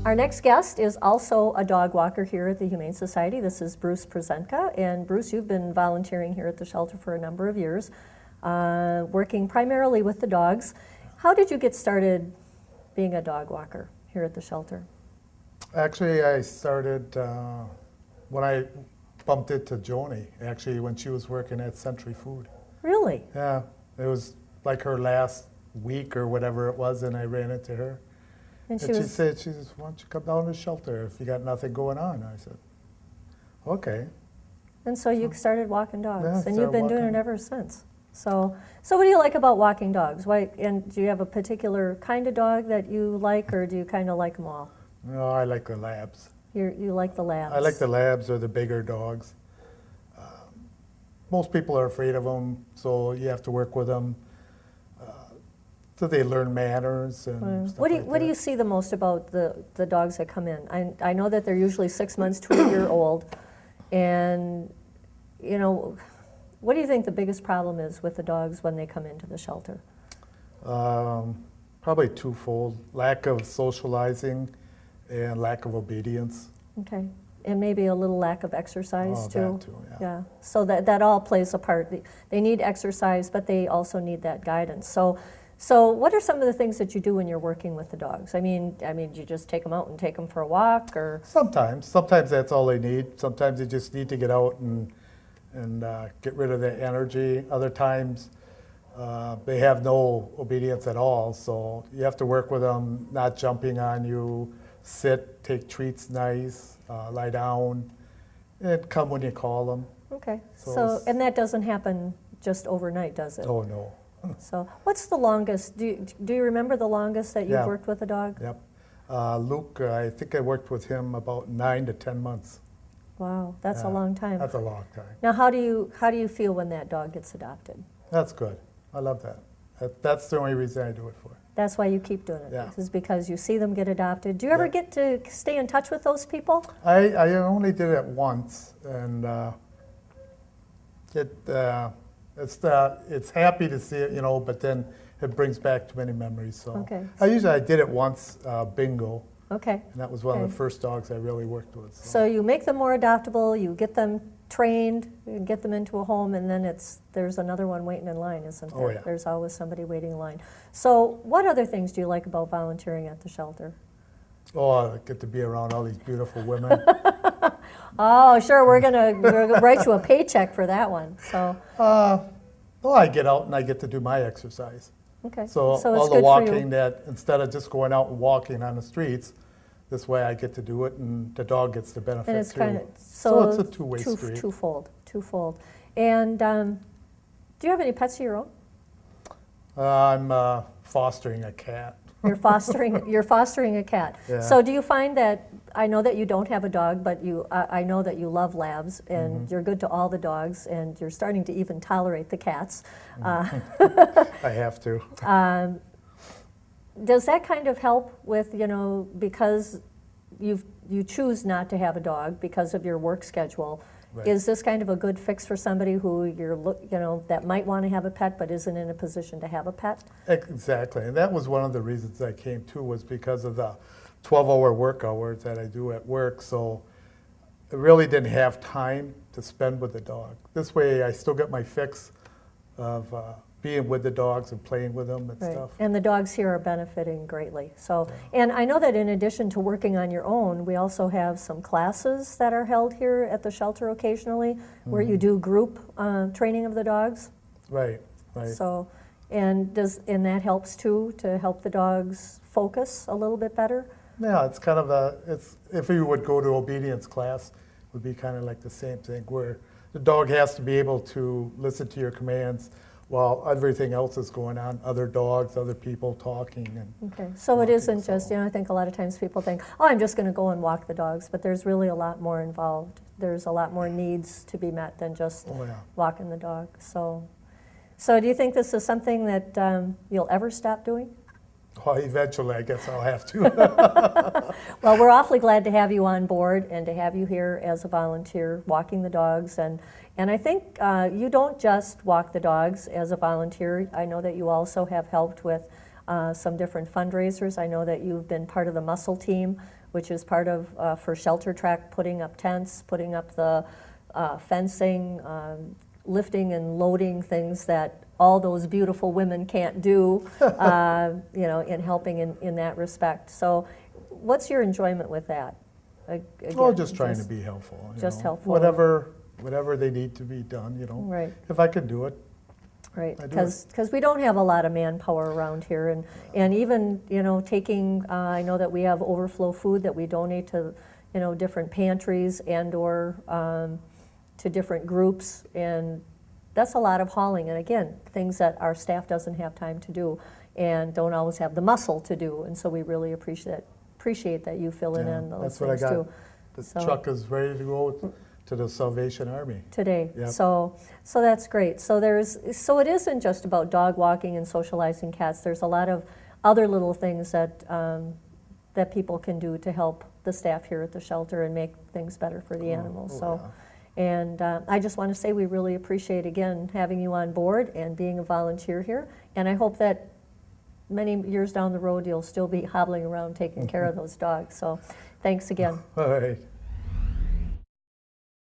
Our next guest is also a dog walker here at the Humane Society. This is Bruce Przenka. And Bruce, you've been volunteering here at the shelter for a number of years, working primarily with the dogs. How did you get started being a dog walker here at the shelter? Actually, I started when I bumped into Joni, actually, when she was working at Century Food. Really? Yeah, it was like her last week or whatever it was, and I ran into her. And she said, why don't you come down to the shelter if you got nothing going on? I said, okay. And so you started walking dogs, Yeah, and you've been started doing walking. it ever since. So what do you like about walking dogs? Why, and do you have a particular kind of dog that you like, or do you kind of like them all? No, I like the labs. You like the labs? I like the labs or the bigger dogs. Most people are afraid of them, so you have to work with them. So they learn manners and stuff What like do that. you see the most about the dogs that come in? I know that they're usually 6 months to a year old, and you know, what do you think the biggest problem is with the dogs when they come into the shelter? Probably twofold: lack of socializing and lack of obedience. Okay, and maybe a little lack of exercise Oh, too. that too, yeah. Yeah, so that all plays a part. They need exercise, but they also need that guidance. So what are some of the things that you do when you're working with the dogs? I mean, do you just take them out and take them for a walk, or? Sometimes that's all they need. Sometimes they just need to get out and get rid of the energy. Other times they have no obedience at all, so you have to work with them, not jumping on you, sit, take treats nice, lie down, and come when you call them. Okay, So so it's- and that doesn't happen just overnight, does it? Oh, no. So what's the longest? Do you remember the longest that you've Yeah. worked with a dog? Yep. Luke, I think I worked with him about 9 to 10 months. Wow, that's a Yeah, long time. That's a long time. Now, how do you feel when that dog gets adopted? That's good. I love that. That's the only reason I do it for. That's why you keep doing it, Yeah. is because you see them get adopted. Do you ever Yeah. get to stay in touch with those people? I only did it once, and it's happy to see it, you know, but then it brings back too many memories. So Okay. I did it once, bingo, Okay. and that was one of Okay. the first dogs I really worked with. So you make them more adoptable, you get them trained, you get them into a home, and then there's another one waiting in line, isn't there? Oh, yeah. There's always somebody waiting in line. So what other things do you like about volunteering at the shelter? Oh, I get to be around all these beautiful women. Oh, sure, we're gonna write you a paycheck for that one. So, Well, I get out and I get to do my exercise. okay. So it's all the good for you. walking that, instead of just going out and walking on the streets, this way I get to do it and the dog gets the benefit And it's too. kind of, So it's a two-way street. Twofold. And do you have any pets of your own? I'm fostering a cat. You're fostering a cat. Yeah. So do you find that, I know that you don't have a dog, but I know that you love labs, and Mm-hmm. you're good to all the dogs, and you're starting to even tolerate the cats. I have to. Does that kind of help with, because you choose not to have a dog because of your work schedule? Right. Is this kind of a good fix for somebody who that might want to have a pet but isn't in a position to have a pet? Exactly, and that was one of the reasons I came too, was because of the 12-hour work hours that I do at work, so I really didn't have time to spend with the dog. This way I still get my fix of being with the dogs and playing with them and Right. stuff. And the dogs here are benefiting greatly. So, and I know that in addition to working on your own, we also have some classes that are held here at the shelter occasionally, where you do group training of the dogs. Right, right. So, and that helps too, to help the dogs focus a little bit better? Yeah, it's kind of if you would go to obedience class, it would be kind of like the same thing, where the dog has to be able to listen to your commands while everything else is going on, other dogs, other people talking. And Okay, so it walking, isn't just, so- I think a lot of times people think, oh, I'm just going to go and walk the dogs, but there's really a lot more involved. There's a lot more needs to be met than just Oh, yeah. walking the dog. So do you think this is something that you'll ever stop doing? Well, eventually, I guess I'll have to. Well, we're awfully glad to have you on board and to have you here as a volunteer walking the dogs. And I think you don't just walk the dogs as a volunteer. I know that you also have helped with some different fundraisers. I know that you've been part of the muscle team which is part of, for Shelter Track, putting up tents, putting up the fencing, lifting and loading things that all those beautiful women can't do, you know, in helping in that respect. So what's your enjoyment with that? Well, just trying to be helpful. You just know. helpful. Whatever they need to be done, you know. Right. If I can do it. Right, I do because we don't have a lot of manpower around here, and even, you know, taking, I know that we have overflow food that we donate to, you know, different pantries and or to different groups, and that's a lot of hauling, and again, things that our staff doesn't have time to do and don't always have the muscle to do, and so we really appreciate that you fill in Yeah, on those that's what I things got. too. The So- truck is ready to go to the Salvation Army. Today. Yep. So that's great. So it isn't just about dog walking and socializing cats. There's a lot of other little things that that people can do to help the staff here at the shelter and make things better for the animals. So, and I just want to say we really appreciate again having you on board and being a volunteer here. And I hope that many years down the road you'll still be hobbling around taking care of those dogs. So, thanks again. All right.